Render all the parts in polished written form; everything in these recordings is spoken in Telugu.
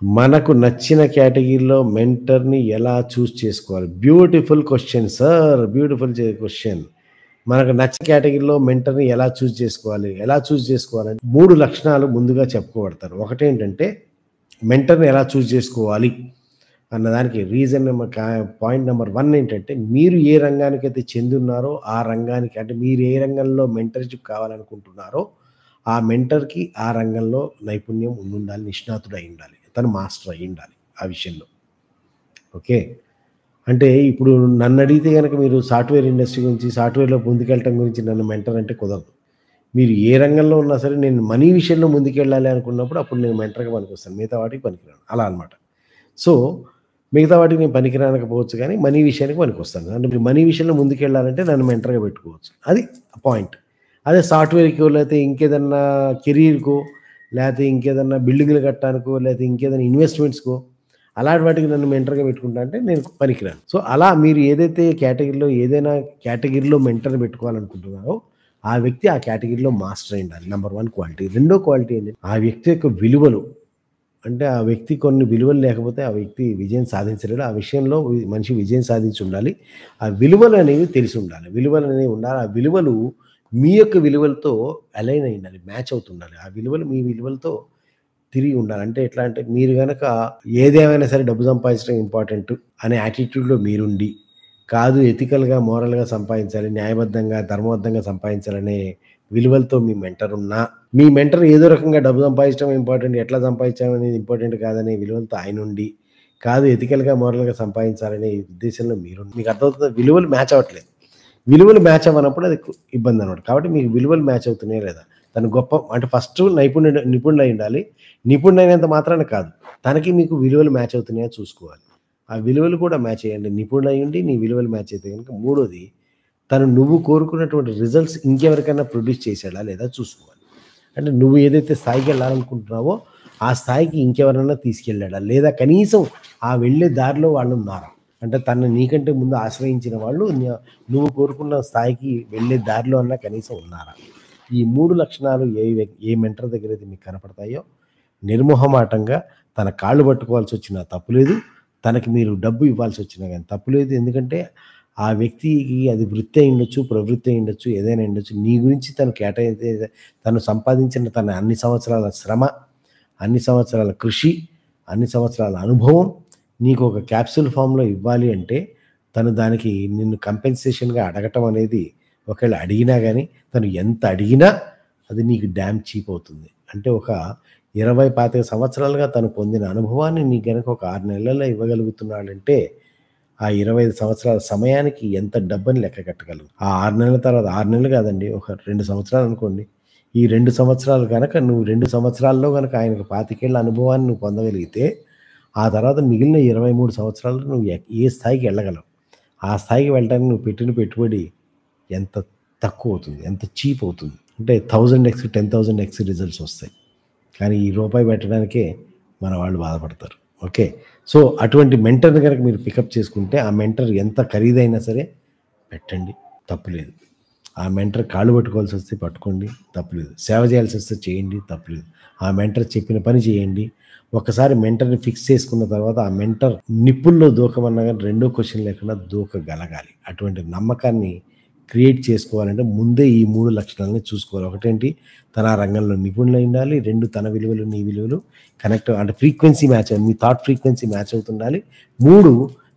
మనకు నచ్చిన కేటగిరీలో మెంటర్‌ని ఎలా చూజ్ చేసుకోవాలి? Beautiful question sir. Beautiful question. మనకు నచ్చిన కేటగిరీలో మెంటర్‌ని ఎలా చూజ్ చేసుకోవాలి? ఎలా చూజ్ చేసుకోవాలంటే 3 లక్షణాలు ముందుగా చెప్పుకోబడతారు. ఒకటేంటంటే మెంటర్‌ని ఎలా చూజ్ చేసుకోవాలి అన్నదానికి రీజన్ నెంబర్ పాయింట్ నంబర్ 1 ఏంటంటే మీరు ఏ రంగానికైతే చెందున్నారో ఆ రంగానికి అంటే మీరు ఏ రంగంలో మెంటర్‌షిప్ కావాలనుకుంటున్నారో ఆ మెంటర్‌కి ఆ రంగంలో నైపుణ్యం ఉండుండాలి. నిష్ణాతుడై ఉండాలి. తను మాస్టర్ అయ్యుండాలి ఆ విషయంలో. ఓకే. అంటే ఇప్పుడు నన్నడిగితే గనక మీరు సాఫ్ట్‌వేర్ ఇండస్ట్రీ గురించి, సాఫ్ట్‌వేర్‌లో ముందుకెళ్ళటం గురించి నన్ను మెంటర్ అంటే కుదరదు. మీరు ఏ రంగంలో ఉన్నా సరే నేను మనీ విషయంలో ముందుకెళ్ళాలి అనుకున్నప్పుడు అప్పుడు నేను మెంటర్‌గా పనికొస్తాను. మిగతా వాటికి పనికిరాను. అలా అనమాట. సో, మిగతా వాటికి నేను పనికిరానకపోవచ్చు గానీ, మనీ విషయానికి పనికొస్తాను. అంటే మీరు మనీ విషయంలో ముందుకెళ్ళాలంటే నన్ను మెంటర్‌గా పెట్టుకోవచ్చు. అది పాయింట్. అదే సాఫ్ట్‌వేర్‌కో లేతే ఇంకేదన్నా కెరీర్‌కో లేతే ఇంకేదన్నా బిల్డింగులు కట్టడానికో లేతే ఇంకేదైనా ఇన్వెస్ట్‌మెంట్స్‌కో అలాంటి వాటికి నన్ను మెంటర్‌గా పెట్టుకుంటా అంటే నేను పనికిరాను. సో, అలా మీరు ఏదైతే కేటగిరీలో ఏదైనా కేటగిరీలో మెంటర్‌ని పెట్టుకోవాలనుకుంటున్నారో, ఆ వ్యక్తి ఆ కేటగిరీలో మాస్టర్ అయ్యుండాలి. Number 1 quality. రెండో క్వాలిటీ ఏంటి? ఆ వ్యక్తి యొక్క విలువలు. అంటే ఆ వ్యక్తి కొన్ని విలువలు లేకపోతే ఆ వ్యక్తి విజయం సాధించలేడు. ఆ విషయంలో మనిషి విజయం సాధించుండాలి. ఆ విలువలనేవి తెలిసుండాలి. విలువలనేవి ఉండాలి. ఆ విలువలు మీ యొక్క విలువలతో అలైన్ అయ్యుండాలి. మ్యాచ్ అవుతుండాలి. ఆ విలువలు మీ విలువలతో తిరిగి ఉండాలి. అంటే ఎట్లా అంటే మీరు గనక ఏదేమైనా సరే డబ్బు సంపాదించడం ఇంపార్టెంట్ అనే యాటిట్యూడ్‌లో మీరుండి, కాదు ఎథికల్‌గా, మోరల్‌గా సంపాదించాలి, న్యాయబద్ధంగా, ధర్మబద్ధంగా సంపాదించాలనే విలువలతో మీ మెంటర్ ఉన్నా, మీ మెంటర్ ఏదో రకంగా డబ్బు సంపాదించడం ఇంపార్టెంట్, ఎట్లా సంపాదించాం అనేది ఇంపార్టెంట్ కాదనే విలువలతో ఆయనుండి, కాదు ఎథికల్‌గా, మోరల్‌గా సంపాదించాలనే ఉద్దేశంలో మీరుండి మీకు అర్థమవుతుందా? విలువలు మ్యాచ్ అవ్వట్లేదు. విలువలు మ్యాచ్ అవ్వనప్పుడు అది ఇబ్బందనమాట. కాబట్టి మీకు విలువలు మ్యాచ్ అవుతున్నాయా లేదా? తను గొప్ప అంటే ఫస్టు నిపుణుడై ఉండాలి. నిపుణుడైనంత మాత్రాన కాదు. తనకి మీకు విలువలు మ్యాచ్ అవుతున్నాయా చూసుకోవాలి. ఆ విలువలు కూడా మ్యాచ్ అయ్యండి. నిపుణుడయ్యుండి నీ విలువలు మ్యాచ్ అయితే గనుక మూడోది తను నువ్వు కోరుకున్నటువంటి రిజల్ట్స్ ఇంకెవరికైనా ప్రొడ్యూస్ చేసాడా లేదా చూసుకోవాలి. అంటే నువ్వు ఏదైతే స్థాయికెళ్ళాలనుకుంటున్నావో ఆ స్థాయికి ఇంకెవరన్నా తీసుకెళ్ళాడా? లేదా కనీసం ఆ వెళ్ళే దారిలో వాళ్ళున్నారా? అంటే తనని నీకంటే ముందు ఆశ్రయించిన వాళ్ళు నువ్వు కోరుకున్న స్థాయికి వెళ్ళే దారిలో అన్నా కనీసం ఉన్నారా? ఈ 3 లక్షణాలు ఏ మెంటర్ దగ్గరైతే మీకు కనపడతాయో, నిర్మొహమాటంగా తన కాళ్ళు పట్టుకోవాల్సొచ్చినా తప్పులేదు. తనకి మీరు డబ్బు ఇవ్వాల్సొచ్చినా గాని తప్పులేదు. ఎందుకంటే, ఆ వ్యక్తికి అది వృత్తి అయ్యుండొచ్చు, ప్రవృత్తి అయ్యుండొచ్చు, ఏదైనా అయ్యుండొచ్చు. నీ గురించి తను తను సంపాదించిన తన అన్ని సంవత్సరాల శ్రమ, అన్ని సంవత్సరాల కృషి, అన్ని సంవత్సరాల అనుభవం నీకొక క్యాప్సూల్ ఫార్మ్‌లో ఇవ్వాలి అంటే, తను దానికి నిన్ను కంపెన్సేషన్‌గా అడగటం అనేది ఒకవేళ అడిగినా గాని, తను ఎంత అడిగినా అది నీకు డామ్ చీప్ అవుతుంది. అంటే ఒక 20, 25 సంవత్సరాలుగా తను పొందిన అనుభవాన్ని నీకు గనక ఒక 6 నెలల్లో ఇవ్వగలుగుతున్నాడంటే, ఆ 25 సంవత్సరాల సమయానికి ఎంత డబ్బని లెక్క కట్టగలవు. ఆ 6 నెలల తర్వాత 6 నెలలు కాదండి. ఒక 2 సంవత్సరాలనుకోండి. ఈ 2 సంవత్సరాలు గనక నువ్వు 2 సంవత్సరాల్లో గనక ఆయనకు 25 ఏళ్ల అనుభవాన్ని నువ్వు పొందగలిగితే, ఆ తర్వాత మిగిలిన 23 సంవత్సరాల్లో నువ్వు ఏ స్థాయికి ఎళ్ళగలవు. ఆ స్థాయికి వెళ్ళటానికి నువ్వు పెట్టిన పెట్టుబడి ఎంత తక్కువవుతుంది. ఎంత చీప్ అవుతుంది. అంటే 1000x, 10,000x రిజల్ట్స్ ఒస్తాయి. కానీ ఈ రూపాయి పెట్టడానికే మన వాళ్ళు బాధపడతారు. ఓకే. సో, అటువంటి మెంటర్‌ని గనక మీరు పికప్ చేసుకుంటే, ఆ మెంటర్ ఎంత ఖరీదైనా సరే పెట్టండి. తప్పులేదు. ఆ మెంటర్ కాళ్ళు పట్టుకోవాల్సొస్తే పట్టుకోండి. తప్పులేదు. సేవ చేయాల్సొస్తే చేయండి. తప్పులేదు. ఆ మెంటర్ చెప్పిన పని చేయండి. ఒక్కసారి మెంటర్‌ని ఫిక్స్ చేసుకున్న తర్వాత, ఆ మెంటర్ నిప్పుల్లో దూకమన్నా గాని రెండో క్వెషన్ లేకుండా దూకగలగాలి. అటువంటి నమ్మకాన్ని క్రియేట్ చేసుకోవాలంటే ముందే ఈ 3 లక్షణాలని చూసుకోవాలి. ఒకటేంటి తన ఆ రంగంలో నిపుణులైండాలి. 2 తన విలువలు, నీ విలువలు కనెక్ట్ అంటే ఫ్రీక్వెన్సీ మ్యాచ్ మీ థాట్ ఫ్రీక్వెన్సీ మ్యాచ్ అవుతుండాలి. 3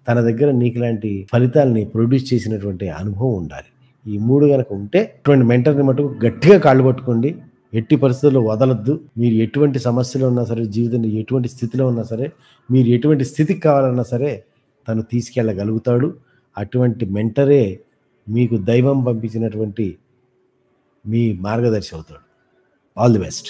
తన దగ్గర నీకులాంటి ఫలితాల్ని ప్రొడ్యూస్ చేసినటువంటి అనుభవం ఉండాలి. ఈ 3 గనక ఉంటే అటువంటి మెంటర్‌ని మటుకు గట్టిగా కాళ్ళు పట్టుకోండి. ఎట్టి పరిస్థితుల్లో వదలొద్దు. మీరు ఎటువంటి సమస్యలో ఉన్నా సరే, జీవితంలో ఎటువంటి స్థితిలో ఉన్నా సరే, మీరు ఎటువంటి స్థితికి కావాలన్నా సరే, తను తీసుకెళ్ళగలుగుతాడు. అటువంటి మెంటరే మీకు దైవం పంపించినటువంటి మీ మార్గదర్శి అవుతాడు. All the best.